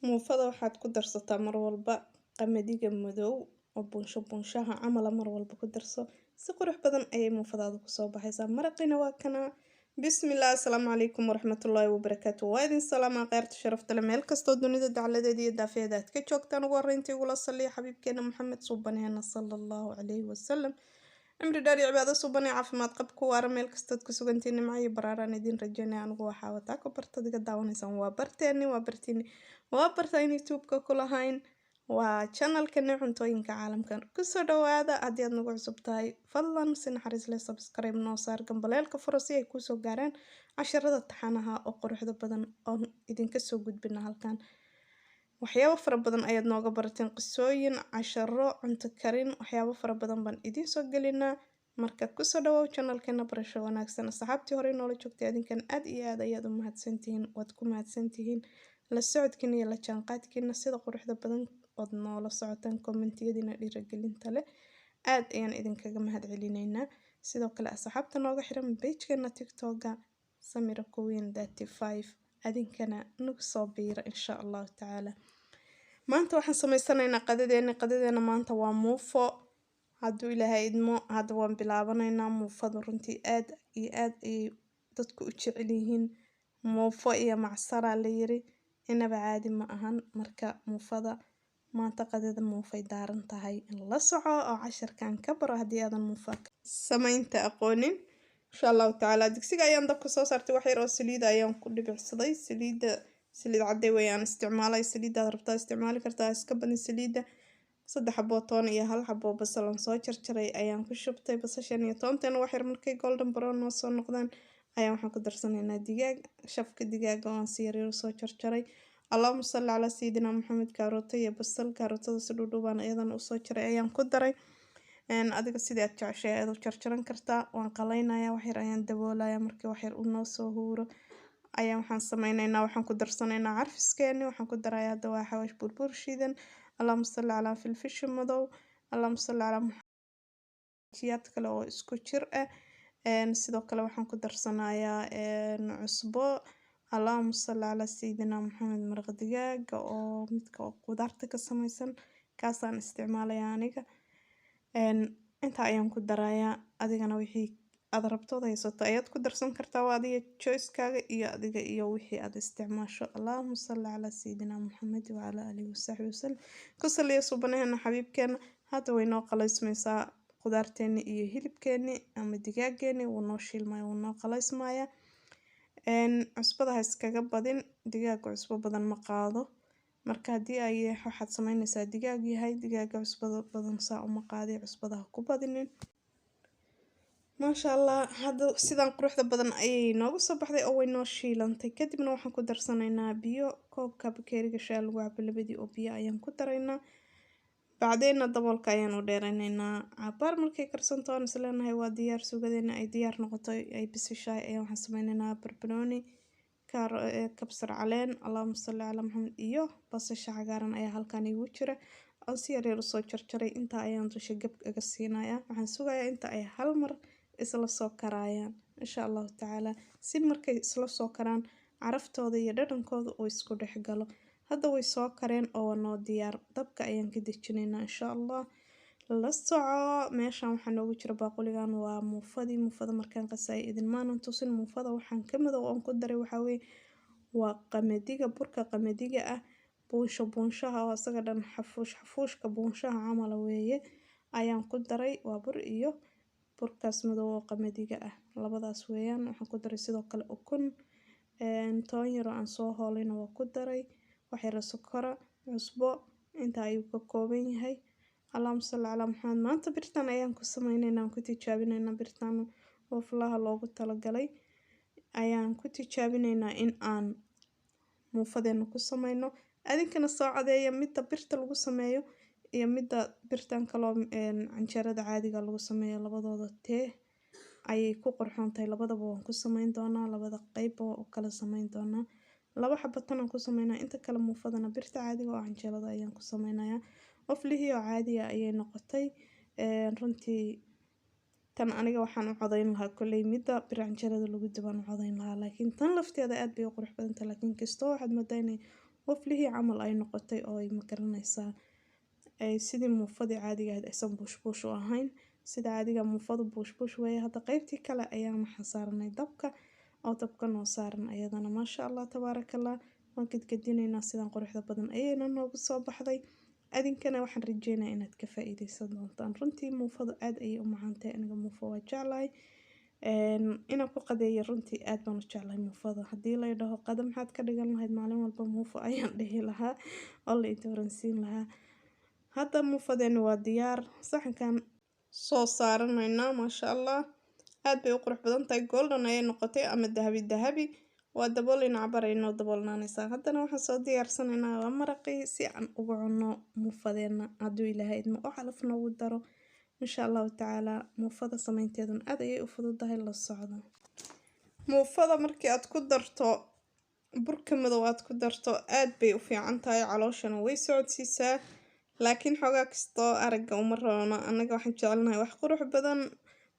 Muufada waxaad ku darsataa mar walba qamadiga madow oo bunshaha camala mar walba ku darso. Si qurux badan ayay muufadaadu ku soo baxaysaa. Maraqina waa kana. Bismillah, assalaamu calaykum waraxmatullaahi wabarakaatu. Waa idin salaamaa khayrta sharafta leh meel kastoo dunida dacaladeeda iyo daafeeda aad ka joogtaan. Ugu horreyntii ugula saliya xabiibkeena Maxamed suubaneena sallallahu calayhi wasallam. cimri dheer iyo cibaado suuban iyo caafimaad qab ku waara meel kastood ku sugantiin nimco iyo baraaraan idin rajaynaya. Anigu waxaa wataa ku barta diga daawanaysaan waa barteeni waa bartaan youtube-ka ku lahayn waa channelkani cuntooyinka caalamka. Kusoo dhawaada haddii aad nagu cusub tahay fadlan si naxariis leh subscribe noo saar gambaleelka furo si ay kusoo gaaraan casharada taxanaha oo quruxda badan oo idinka soo gudbina halkan. waxyaabo fara badan ayaad nooga barateen qisooyin casharo cunto karin waxyaabo fara badan baan idiin soo gelinaa. marka kusoo dhawow channelkeena barasho wanaagsan. asxaabtii hore noola joogtay adinkan aad iyo aad ayaad u mahadsantihiin. waad ku mahadsantihiin la socodkiina iyo la jaanqaadkiina sida quruxda badan ood noola socotaan kommentiyadiina dhiirigelinta leh aad ayaan idinkaga mahad celinaynaa. sidoo kale asxaabta nooga xiran page-keena tiktok-ga samira queen 35 adinkana nagu soo biira insha allahu tacaala. maanta waxaan samaysanaynaa qadadeena maanta waa muufo. hadduu ilaahay idmo hadda waan bilaabanaynaa. muufadu runtii aad iyo aad ayay dadku u jecel yihiin. muufo iyo macsara la yiri inaba caadi ma ahan. marka muufada maanta qadada muufay daaran tahay in la soco oo casharkan ka baro haddii aadan muufa samaynta aqoonin insha allahu tacaala. digsiga ayaan dabka soo saartay wax yar oo saliida ayaan ku dhibicsaday. saliid cadday wayaan isticmaalay. saliidaad rabtaa isticmaali kartaa iska badin saliida. 3 xaboo toon iyo 1 xaboo basal aan soo jarjaray ayaan ku shubtay. basashan iyo toonteena wax yar markay golden brown noo soo noqdaan ayaan waxaan ku darsanaynaa digaag. shafka digaaga oo aan si yar soo jarjaray. allahumma salli calaa sayidina maxamed. kaarooto iyo basal kaarootada si dhuudhuubaan iyadana u soo jaray ayaan ku daray. adiga sidii aad jeceshahay aad u jarjaran kartaa. waan qalaynayaa wax yar ayaan daboolayaa markii wax yar u noo soo huuro ayaan waxaan sameynaynaa waxaan ku darsanaynaa carfiskeeni. waxaan ku darayaa hadda waa xawaash burbur shiidan. allahumma salli calaa filfishin madow. allahumma salli calaa jiyaad kale oo isku jir ah. sidoo kale waxaan ku darsanayaa cusbo. allahumma salli calaa sayidina maxamed. maraq digaaga oo midka qudaarta ka samaysan kaasaan isticmaalayaa aniga. inta ayaan ku darayaa adigana wixii aad rabtood haysato ayaad ku darsan kartaa. waa adiga choice-kaaga iyo adiga iyo wixii aad isticmaasho. allahumma salli calaa sayidina maxamed wacalaa aalihi wasaxbi wasallam. ku saliya suubanaheena xabiibkeena. hadda way noo qalaysmaysaa qudaarteeni iyo hilibkeeni ama digaageeni wuu noo shiilmaya wuu noo qalaysmaya. cusbada ha iskaga badin digaaga cusbo badan ma qaado. marka haddii ay waxaad samaynaysaa digaag yahay digaaga cusbada badan saa uma qaadi cusbada ha ku badinin. maasha allah hadda sidaan quruxda badan ayay noogu soo baxday oo way noo shiilantay. kadibna waxaan ku darsanaynaa biyo. koobka bakeeriga shaah lagu cabo labadii oo biyo ayaan ku daraynaa. bacdeenna daboolka ayaan u dheeraynaynaa cabaar markay karsanto aan isleenahay waa diyaar. suugadeena ay diyaar noqoto ay bisishahay ayaan waxaan sameynaynaa barbarooni kabsar caleen. allahumma salli calaa maxamed iyo basasha cagaaran ayaa halkan igu jira aan si yar usoo jarjaray. intaa ayaan dusha gab kaga siinayaa. waxaan sugayaa inta ay hal mar isla soo karayaan insha allahu tacaala. si markay isla soo karaan caraftooda iyo dhadhankooda uu isku dhex galo. hadda way soo kareen oo waa noo diyaar. dabka ayaan ka dejinaynaa insha allah. la soco meeshan waxaa noogu jira baaquligan waa muufada markaan qasay idin maanan tusin. muufada waxaan ka midow oon ku daray waxaa weeye waa qamadiga burka qamadiga ah. buunshaha oo isaga dhan xafuushka buunshaha camal weeye ayaan ku daray. waa bur iyo burkaas madow oo qamadiga ah labadaas weeyaan. waxaan ku daray sidoo kale ukun toon yar oo aan soo hoolayna waa ku daray. wax yar sokora cusbo inta ayuu ka kooban yahay. allahumma salli calaa maxamed. maanta birtan ayaan ku sameynaynaa aan ku tijaabinaynaa birtan waaflaha loogu talagalay ayaan ku tijaabinaynaa in aan muufadeena ku sameyno. adinkana soo cadeeya midda birta lagu sameeyo iyo midda birtan kaloo canjeerada caadiga lagu sameeyo labadooda tee ayay ku qurxoon tahay. labadaba waan ku sameyn doonaa. labada qeyb oo kala sameyn doonaa. 2 xabo tan aan ku sameynaa. inta kale muufadana birta caadiga oo canjeerada ayaan ku sameynayaa. waflihii oo caadiga ayay noqotay. runtii tan aniga waxaan u codayn lahaa kolley midda bir canjeerada lagu dubaan u codayn lahaa laakiin tan lafteeda aad bay u qurux badan tahay. laakiin kastoo waxaad moodaa inay waflihii camal ay noqotay oo ay magaranaysaa ay sidii muufadii caadiga ahayd aysan buush u ahayn. Sida caadiga muufadu buush weeye. Hadda qaybtii kale ayaan waxaan saarnay dabka oo dabka noo saaran ayadana maasha Allah tabaarakallah. waan gadgadinaynaa sidan quruxda badan ayayna noogu soo baxday. Adinkana waxaan rajeynayaa inaad ka faa'iideysan doontaan. Runtii muufadu aad ayay u macaan tahay. Aniga muufo waa jeclahay. inaan ku qadeeyo runtii aad baan u jeclahay muufada. Haddii la yidhaaho qado maxaad ka dhigan lahayd maalin walba muufo ayaan dhihi lahaa oo la idooransiin lahaa. Hadda muufadeenu waa diyaar. Saxankan soo saaranaynaa maasha Allah. aad bay u qurux badan tahay. Golden ayay noqotay ama dahabi. waa daboolina cabarayno daboolnaanaysaa. Haddana waxaan soo diyaarsanaynaa waa maraqii si aan ugu cunno muufadeena hadduu ilaahay idmo oo calaf noogu daro. insha Allahu tacaala muufada samaynteeduna aad ayay u fududahay la socda. muufada markii aad ku darto burka madow aad ku darto aad bay u fiican tahay. calooshana way socodsiisaa. laakiin xoogaa kastoo aragga uma roona. Annaga waxaan jecelnahay wax qurux badan.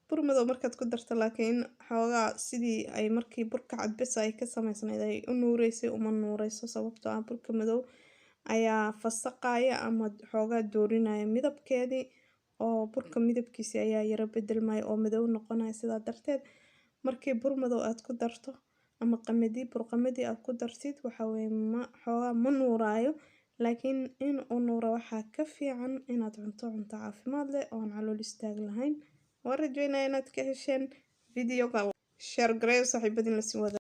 bur madow markaad ku darto laakiin xoogaa sidii ay markii burka cadbes ay ka samaysnayd ay u nuureysay uma nuureyso sababtoo ah burka madow ayaa fasaqaya ama xoogaa doorinaya midabkeedii oo burka midabkiisa ayaa yara bedelmaya oo madow noqonaya. sidaa darteed markii bur madow aad ku darto ama bur qamadi aad ku dartid waxa weeye xoogaa ma nuuraayo. laakiin in uu nuuro waxaa ka fiican inaad cunto caafimaad leh oo aan calool istaag lahayn. waan rajeynaa inaad ka hesheen videoga. share gareeyo saaxiibadiin la sii wada.